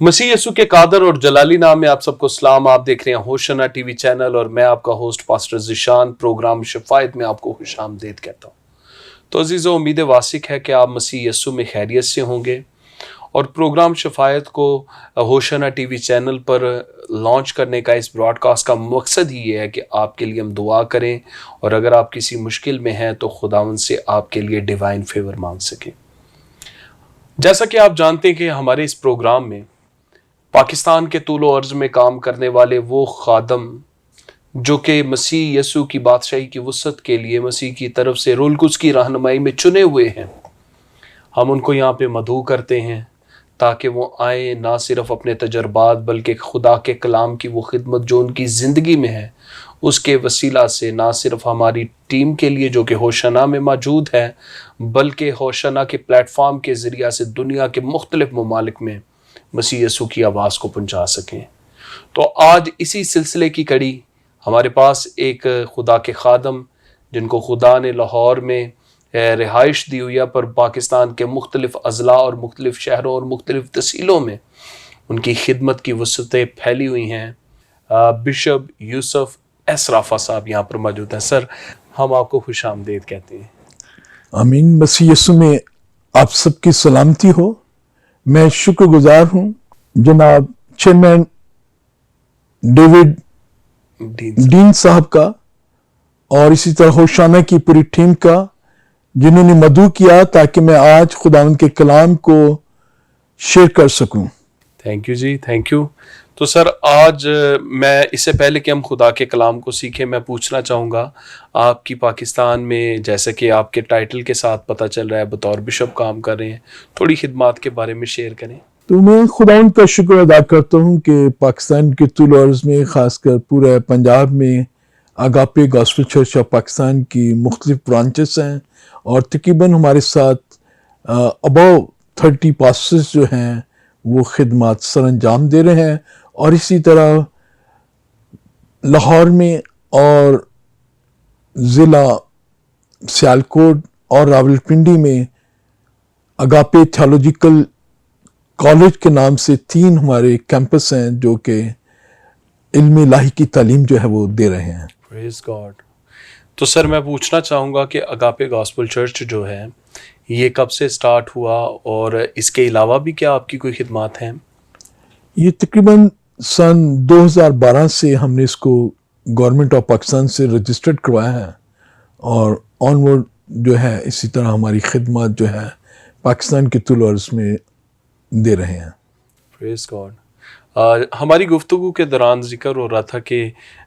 मसीह यसु के कादर और जलाली नाम में आप सबको सलाम। आप देख रहे हैं होशना टीवी चैनल और मैं आपका host pastor Zeeshan programme Shafayat में आपको खुशामदीद कहता हूँ। तो अजीज़ों, उम्मीद वासिक है कि आप मसीह यसु में खैरियत से होंगे और प्रोग्राम शफायत को होशना टीवी चैनल पर लॉन्च करने का इस ब्रॉडकास्ट का मकसद ही ये है कि आपके लिए हम दुआ करें और अगर आप किसी मुश्किल में हैं तो खुदावंद से आपके लिए डिवाइन फेवर मांग सकें। जैसा कि आप जानते हैं कि हमारे इस प्रोग्राम में पाकिस्तान के तूलो अर्ज में काम करने वाले वो खादम जो कि मसीह यसु की बादशाही की वसअत के लिए मसीह की तरफ से रूल कुद्स की रहनुमाई में चुने हुए हैं, हम उनको यहाँ पे मदऊ करते हैं ताकि वो आए, ना सिर्फ अपने तजर्बात बल्कि खुदा के कलाम की वो खिदमत जो उनकी ज़िंदगी में है उसके वसीला से ना सिर्फ हमारी टीम के लिए जो कि होशना में मौजूद है बल्कि होशना के प्लेटफॉर्म के ज़रिया से दुनिया के मुख्तलिफ ममालिक में मसीह यसु की आवाज़ को पहुंचा सकें। तो आज इसी सिलसिले की कड़ी हमारे पास एक खुदा के खादम जिनको खुदा ने लाहौर में रिहाइश दी हुई है पर पाकिस्तान के मुख्तलिफ अज़ला और मुख्तलिफ शहरों और मुख्तलिफ तहसीलों में उनकी खिदमत की वसअतें फैली हुई हैं। बिशप यूसुफ एसराफा साहब यहाँ पर मौजूद हैं। सर, हम आपको खुशामदीद कहते हैं। आमीन। मसीह यसु में आप सबकी सलामती हो। मैं शुक्रगुजार हूँ जनाब चेयरमैन डेविड डीन साहब का और इसी तरह होशाना की पूरी टीम का जिन्होंने मदऊ किया ताकि मैं आज खुदावंद के कलाम को शेयर कर सकूं। थैंक यू जी, थैंक यू। तो सर, आज मैं इससे पहले कि हम खुदा के कलाम को सीखें, मैं पूछना चाहूँगा आपकी पाकिस्तान में जैसे कि आपके टाइटल के साथ पता चल रहा है बतौर बिशप काम कर रहे हैं, थोड़ी खिदमात के बारे में शेयर करें। तो मैं खुदावंद का शुक्र अदा करता हूँ कि पाकिस्तान के तूल अर्ज़ में ख़ासकर पूरे पंजाब में agape gospel church of Pakistan की मुख्तलिफ ब्रांचेस हैं और तकरीबन हमारे साथ अबाव 30 पास्टर्स जो हैं वो खिदमत सर अंजाम दे रहे हैं। और इसी तरह लाहौर में और ज़िला सियालकोट और रावलपिंडी में अगापे थियोलॉजिकल कॉलेज के नाम से 3 हमारे कैंपस हैं जो कि इल्म इलाही की तालीम जो है वो दे रहे हैं। Praise God. तो सर, मैं पूछना चाहूँगा कि अगापे गॉस्पेल चर्च जो है ये कब से स्टार्ट हुआ और इसके अलावा भी क्या आपकी कोई खिदमत हैं? ये तकरीबन सन 2012 से हमने इसको गवर्नमेंट ऑफ पाकिस्तान से रजिस्टर्ड करवाया है और ऑनवर्ड जो है इसी तरह हमारी खिदमत जो है पाकिस्तान के तूल अर्ज़ में दे रहे हैं। Praise God. हमारी गुफ्तगू के दौरान जिक्र हो रहा था कि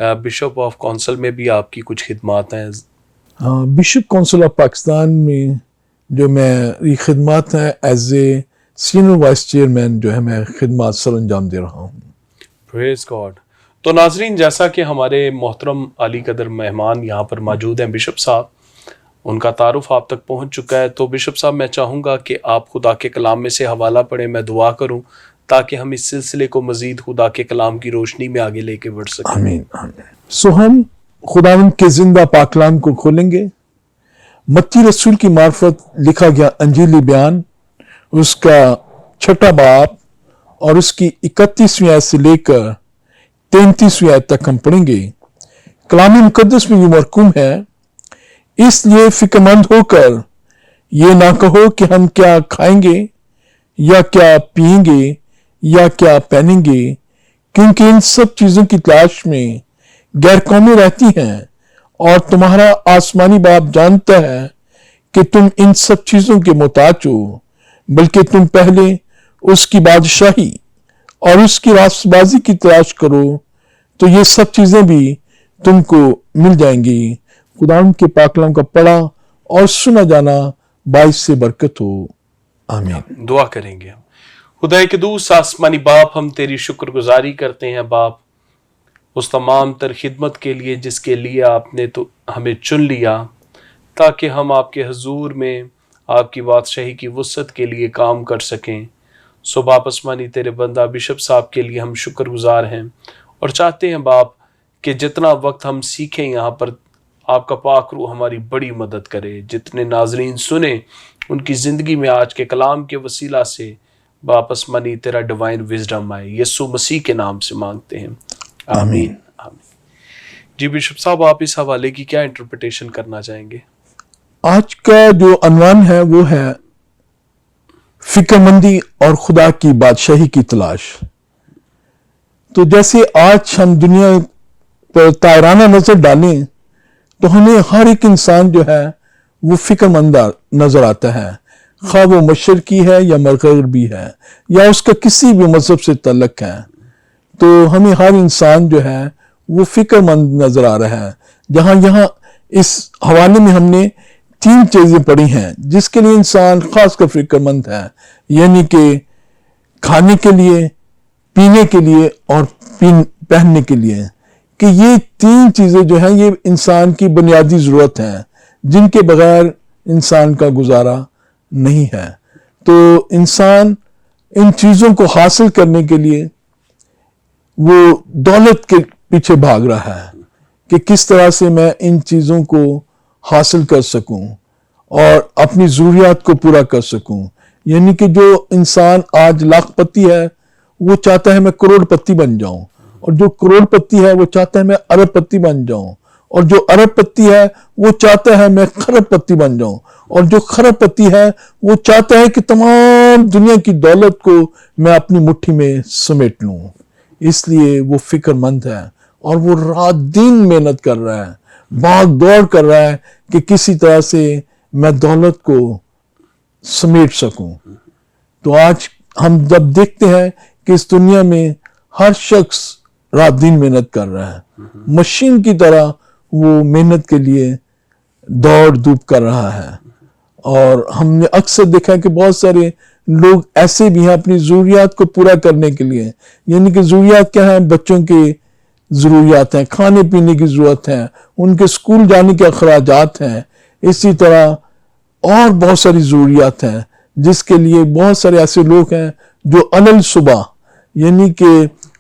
बिशप ऑफ काउंसिल में भी आपकी कुछ खिदमत हैं। हाँ, बिशप काउंसिल ऑफ पाकिस्तान में जो मेरी खिदमत है as a senior vice chairman जो है मैं खिदमत सर अंजाम दे रहा हूँ। Praise God. तो नाजरीन, जैसा कि हमारे मोहतरम अली कदर मेहमान यहाँ पर मौजूद हैं बिशप साहब, उनका तारुफ आप तक पहुँच चुका है। तो बिशप साहब, मैं चाहूँगा कि आप खुदा के कलाम में से हवाला पढ़ें, मैं दुआ करूँ ताकि हम इस सिलसिले को मज़ीद खुदा के कलाम की रोशनी में आगे लेके बढ़ सकें। आमीन आमीन। सो हम खुदावंद के जिंदा पाक कलाम को खोलेंगे। मत्ती रसूल की मार्फत लिखा गया अंजीली बयान उसका 6 बाब और उसकी 31वीं आयत से लेकर 33वीं आयत तक हम पढ़ेंगे। कलाम मुकद्दस में यूं मरकूम है, इसलिए फिक्रमंद होकर ये ना कहो कि हम क्या खाएंगे या क्या पिएंगे या क्या पहनेंगे, क्योंकि इन सब चीजों की तलाश में गैर कौमें रहती हैं और तुम्हारा आसमानी बाप जानता है कि तुम इन सब चीजों के मोहताज हो। बल्कि तुम पहले उसकी बादशाही और उसकी रास्तबाजी की तलाश करो तो ये सब चीजें भी तुमको मिल जाएंगी। खुदा के पाक कलाम का पढ़ा और सुना जाना बाइस से बरकत हो। आमीन। दुआ करेंगे हम। खुदा के दूस आसमानी बाप, हम तेरी शुक्रगुजारी करते हैं बाप उस तमाम तर खिदमत के लिए जिसके लिए आपने तो हमें चुन लिया ताकि हम आपके हजूर में आपकी बादशाही की वसअत के लिए काम कर सकें। सो बाप आसमानी, तेरे बंदा बिशप साहब के लिए हम शुक्रगुजार हैं और चाहते हैं बाप कि जितना वक्त हम सीखें यहाँ पर आपका पाक रूह हमारी बड़ी मदद करे। जितने नाजरीन सुने उनकी ज़िंदगी में आज के कलाम के वसीला से واپس منی تیرا ڈیوائن وزڈم آئے، یسوع مسیح کے نام سے مانگتے ہیں، آمین آمین۔ جی بشپ صاحب، آپ اس حوالے کی کیا انٹرپریٹیشن کرنا چاہیں گے؟ آج کا جو عنوان ہے وہ ہے فکر مندی اور خدا کی بادشاہی کی تلاش۔ تو جیسے آج ہم دنیا پر طائرانہ نظر ڈالیں تو ہمیں ہر ایک انسان جو ہے وہ فکر مند نظر آتا ہے، خواہ وہ مشرقی ہے یا مغربی ہے یا اس کا کسی بھی مذہب سے تعلق ہے، تو ہمیں ہر انسان جو ہے وہ فکر مند نظر آ رہا ہے۔ یہاں اس حوالے میں ہم نے 3 چیزیں پڑھی ہیں جس کے لیے انسان خاص کر فکر مند ہے، یعنی کہ کھانے کے لیے، پینے کے لیے اور پہننے کے لیے، کہ یہ 3 چیزیں جو ہیں یہ انسان کی بنیادی ضرورت ہیں جن کے بغیر انسان کا گزارا نہیں ہے۔ تو انسان ان چیزوں کو حاصل کرنے کے لیے وہ دولت کے پیچھے بھاگ رہا ہے کہ کس طرح سے میں ان چیزوں کو حاصل کر سکوں اور اپنی ضروریات کو پورا کر سکوں۔ یعنی کہ جو انسان آج لاکھ پتی ہے وہ چاہتا ہے میں کروڑ پتی بن جاؤں، اور جو کروڑ پتی ہے وہ چاہتا ہے میں ارب پتی بن جاؤں، اور جو ارب پتی ہے وہ چاہتا ہے میں خرب پتی بن جاؤں، اور جو خرب پتی ہے وہ چاہتا ہے کہ تمام دنیا کی دولت کو میں اپنی مٹھی میں سمیٹ لوں۔ اس لیے وہ فکر مند ہے اور وہ رات دن محنت کر رہا ہے، بھاگ دوڑ کر رہا ہے کہ کسی طرح سے میں دولت کو سمیٹ سکوں۔ تو آج ہم جب دیکھتے ہیں کہ اس دنیا میں ہر شخص رات دن محنت کر رہا ہے، مشین کی طرح وہ محنت کے لیے دوڑ دھوپ کر رہا ہے، اور ہم نے اکثر دیکھا ہے کہ بہت سارے لوگ ایسے بھی ہیں اپنی ضروریات کو پورا کرنے کے لیے، یعنی کہ ضروریات کیا ہیں؟ بچوں کے ضروریات ہیں، کھانے پینے کی ضرورت ہے، ان کے اسکول جانے کے اخراجات ہیں، اسی طرح اور بہت ساری ضروریات ہیں جس کے لیے بہت سارے ایسے لوگ ہیں جو علل صبح، یعنی کہ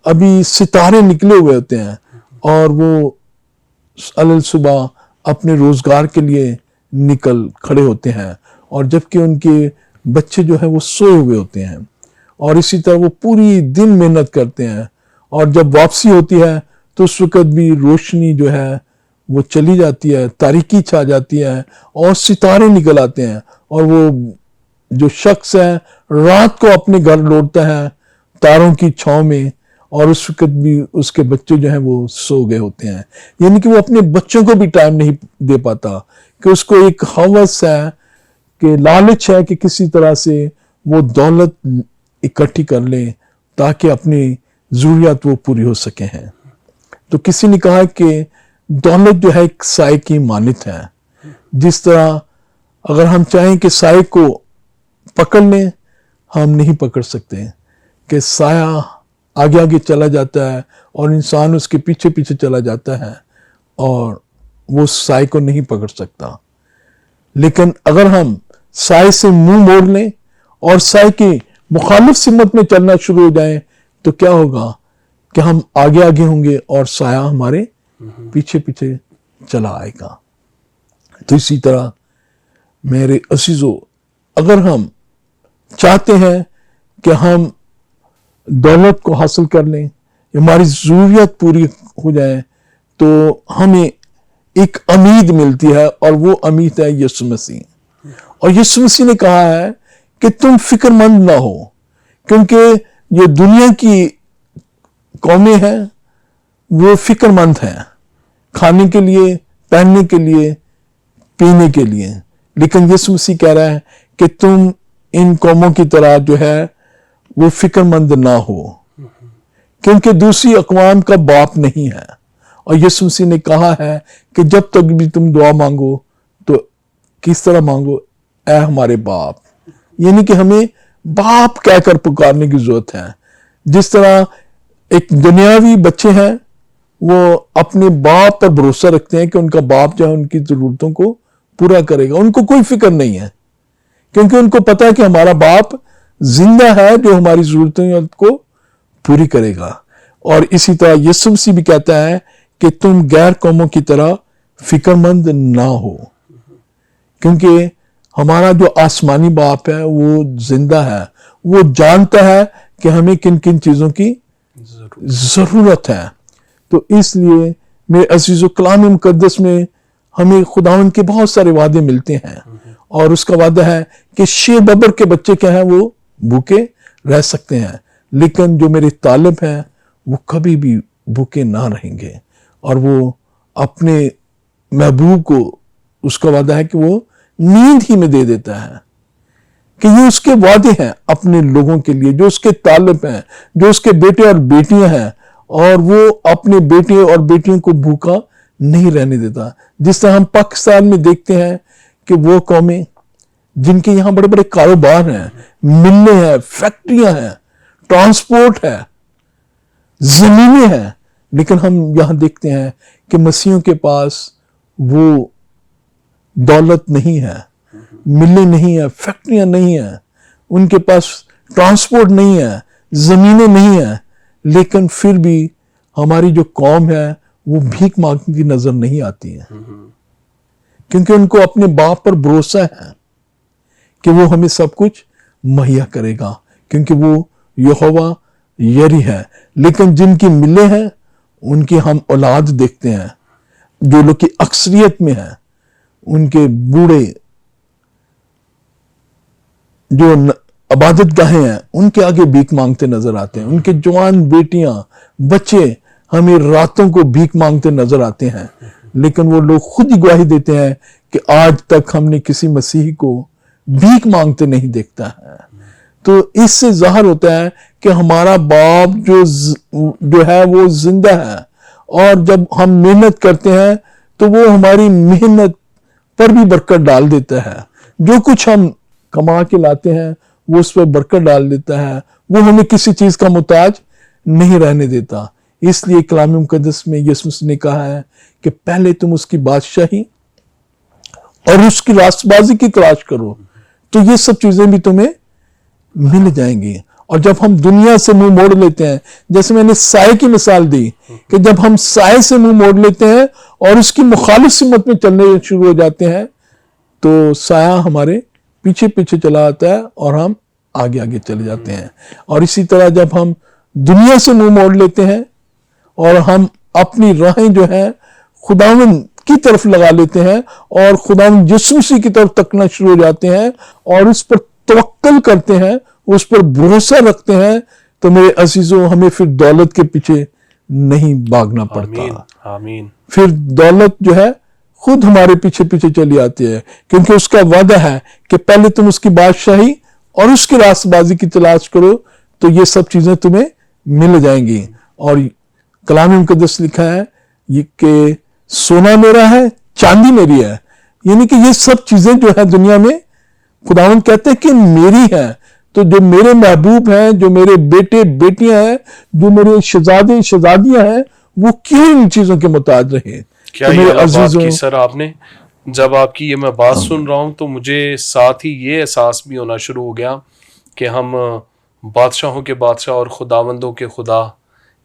ابھی ستارے نکلے ہوئے ہوتے ہیں اور وہ علل صبح اپنے روزگار کے لیے نکل کھڑے ہوتے ہیں، اور جبکہ ان کے بچے جو ہیں وہ سوئے ہوئے ہوتے ہیں، اور اسی طرح وہ پوری دن محنت کرتے ہیں، اور جب واپسی ہوتی ہے تو اس وقت بھی روشنی جو ہے وہ چلی جاتی ہے، تاریکی چھا جاتی ہے اور ستارے نکل آتے ہیں، اور وہ جو شخص ہے رات کو اپنے گھر لوٹتا ہے تاروں کی چھاؤں میں، اور اس وقت بھی اس کے بچے جو ہیں وہ سو گئے ہوتے ہیں۔ یعنی کہ وہ اپنے بچوں کو بھی ٹائم نہیں دے پاتا، کہ اس کو ایک ہوس ہے، کہ لالچ ہے کہ کسی طرح سے وہ دولت اکٹھی کر لے تاکہ اپنی ضروریات وہ پوری ہو سکے ہیں۔ تو کسی نے کہا کہ دولت جو ہے ایک سائے کی مانند ہے، جس طرح اگر ہم چاہیں کہ سائے کو پکڑ لیں ہم نہیں پکڑ سکتے، کہ سایہ آگے آگے چلا جاتا ہے اور انسان اس کے پیچھے پیچھے چلا جاتا ہے اور وہ سائے کو نہیں پکڑ سکتا۔ لیکن اگر ہم سائے سے منہ موڑ لیں اور سائے کی مخالف سمت میں چلنا شروع ہو جائیں تو کیا ہوگا کہ ہم آگے آگے ہوں گے اور سایہ ہمارے پیچھے پیچھے چلا آئے گا۔ تو اسی طرح میرے عزیزو، اگر ہم چاہتے ہیں کہ ہم دولت کو حاصل کر لیں، ہماری ضروریات پوری ہو جائیں، تو ہمیں ایک امید ملتی ہے، اور وہ امید ہے یسوع مسیح۔ اور یسوع مسیح نے کہا ہے کہ تم فکر مند نہ ہو، کیونکہ یہ دنیا کی قومیں ہیں وہ فکر مند ہیں کھانے کے لیے، پہننے کے لیے، پینے کے لیے، لیکن یسوع مسیح کہہ رہا ہے کہ تم ان قوموں کی طرح جو ہے وہ فکر مند نہ ہو، کیونکہ دوسری اقوام کا باپ نہیں ہے۔ اور یسوع مسیح نے کہا ہے کہ جب تک بھی تم دعا مانگو تو کس طرح مانگو؟ اے ہمارے باپ، یعنی کہ ہمیں باپ کہہ کر پکارنے کی ضرورت ہے۔ جس طرح ایک دنیاوی بچے ہیں وہ اپنے باپ پر بھروسہ رکھتے ہیں کہ ان کا باپ جو ہے ان کی ضرورتوں کو پورا کرے گا، ان کو کوئی فکر نہیں ہے، کیونکہ ان کو پتا ہے کہ ہمارا باپ زندہ ہے جو ہماری ضرورتوں کو پوری کرے گا۔ اور اسی طرح یسوع مسیح بھی کہتا ہے کہ تم غیر قوموں کی طرح فکر مند نہ ہو، کیونکہ हमारा जो आसमानी बाप है वो जिंदा है, वो जानता है कि हमें किन किन चीजों की जरूरत है। तो इसलिए मेरे अजीजों, कलाम मुकद्दस में हमें खुदावंद के बहुत सारे वादे मिलते हैं, और उसका वादा है कि शेर बबर के बच्चे क्या हैं, वो भूखे रह सकते हैं, लेकिन जो मेरे तालिब हैं वो कभी भी भूखे ना रहेंगे। और वो अपने महबूब को, उसका वादा है कि वो नींद ही में दे देता है, कि ये उसके वादे हैं अपने लोगों के लिए, जो उसके तालिब हैं, जो उसके बेटे और बेटियां हैं, और वो अपने बेटे और बेटियों को भूखा नहीं रहने देता। जिस तरह हम पाकिस्तान में देखते हैं कि वो कौमें जिनके यहाँ बड़े बड़े कारोबार हैं, मिलें हैं, फैक्ट्रियां हैं, ट्रांसपोर्ट है, जमीनें हैं, लेकिन हम यहां देखते हैं कि मसीहियों के पास वो दौलत नहीं है, मिलें नहीं है, फैक्ट्रियां नहीं है, उनके पास ट्रांसपोर्ट नहीं है, जमीनें नहीं है, लेकिन फिर भी हमारी जो कौम है वो भीख मांगने की नजर नहीं आती है, क्योंकि उनको अपने बाप पर भरोसा है कि वो हमें सब कुछ मुहैया करेगा, क्योंकि वो यहोवा यरी है। लेकिन जिनकी मिलें हैं उनकी हम औलाद देखते हैं, जो लोग की अक्सरियत में है, उनके बूढ़े जो इबादत गाहें हैं उनके आगे भीख मांगते नजर आते हैं, उनके जवान बेटियां बच्चे हमें रातों को भीख मांगते नजर आते हैं, लेकिन वो लोग खुद ही गवाही देते हैं कि आज तक हमने किसी मसीही को भीख मांगते नहीं देखता है। तो इससे जाहिर होता है कि हमारा बाप जो है वो जिंदा है, और जब हम मेहनत करते हैं तो वो हमारी मेहनत पर भी बरकत डाल देता है। जो कुछ हम कमा के लाते हैं वो उस पर बरकत डाल देता है, वो हमें किसी चीज का मुताज नहीं रहने देता। इसलिए कलाम मुकद्दस में यीशु मसीह ने कहा है कि पहले तुम उसकी बादशाही और उसकी रास्तबाजी की तलाश करो, तो ये सब चीजें भी तुम्हें मिल जाएंगी। और जब हम दुनिया से मुंह मोड़ लेते हैं, जैसे मैंने साए की मिसाल दी कि जब हम साए से मुंह मोड़ लेते हैं और उसकी मुखालिफ सिमत में चलने शुरू हो जाते हैं, तो साया हमारे पीछे पीछे चला आता है और हम आगे आगे चले जाते हैं। और इसी तरह जब हम दुनिया से मुंह मोड़ लेते हैं और हम अपनी राहें जो है खुदावंद की तरफ लगा लेते हैं और खुदावंद यीशु मसीह की तरफ तकना शुरू हो जाते हैं और उस पर तवक्कल करते हैं, उस पर भरोसा रखते हैं, तो मेरे अजीजों हमें फिर दौलत के पीछे नहीं भागना पड़ता। आमीन। फिर दौलत जो है खुद हमारे पीछे पीछे चली आती है, क्योंकि उसका वादा है कि पहले तुम उसकी बादशाही और उसकी रास्तबाजी की तलाश करो, तो ये सब चीजें तुम्हें मिल जाएंगी। और कलाम मुकद्दस लिखा है ये कि सोना मेरा है, चांदी मेरी है, यानी कि ये सब चीजें जो है दुनिया में खुदावंद कहते हैं कि मेरी है। तो जो मेरे महबूब हैं, जो मेरे बेटे बेटियां हैं, जो मेरे शहजादे शहजादियां हैं, वो क्यों इन चीजों के मुताज रहे। क्या तो ये मेरे बात अजीजों, की सर आपने, जब आपकी ये मैं बात सुन रहा हूं तो मुझे साथ ही ये एहसास भी होना शुरू हो गया कि हम बादशाहों के बादशाह और खुदावंदों के खुदा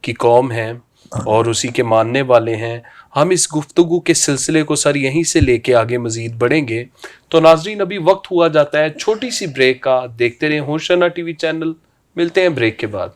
की कौम हैं और उसी के मानने वाले हैं। हम इस गुफ्तगू के सिलसिले को सर यहीं से लेके आगे मजीद बढ़ेंगे। तो नाजरीन अभी वक्त हुआ जाता है छोटी सी ब्रेक का। देखते रहे होशना टीवी चैनल, मिलते हैं ब्रेक के बाद।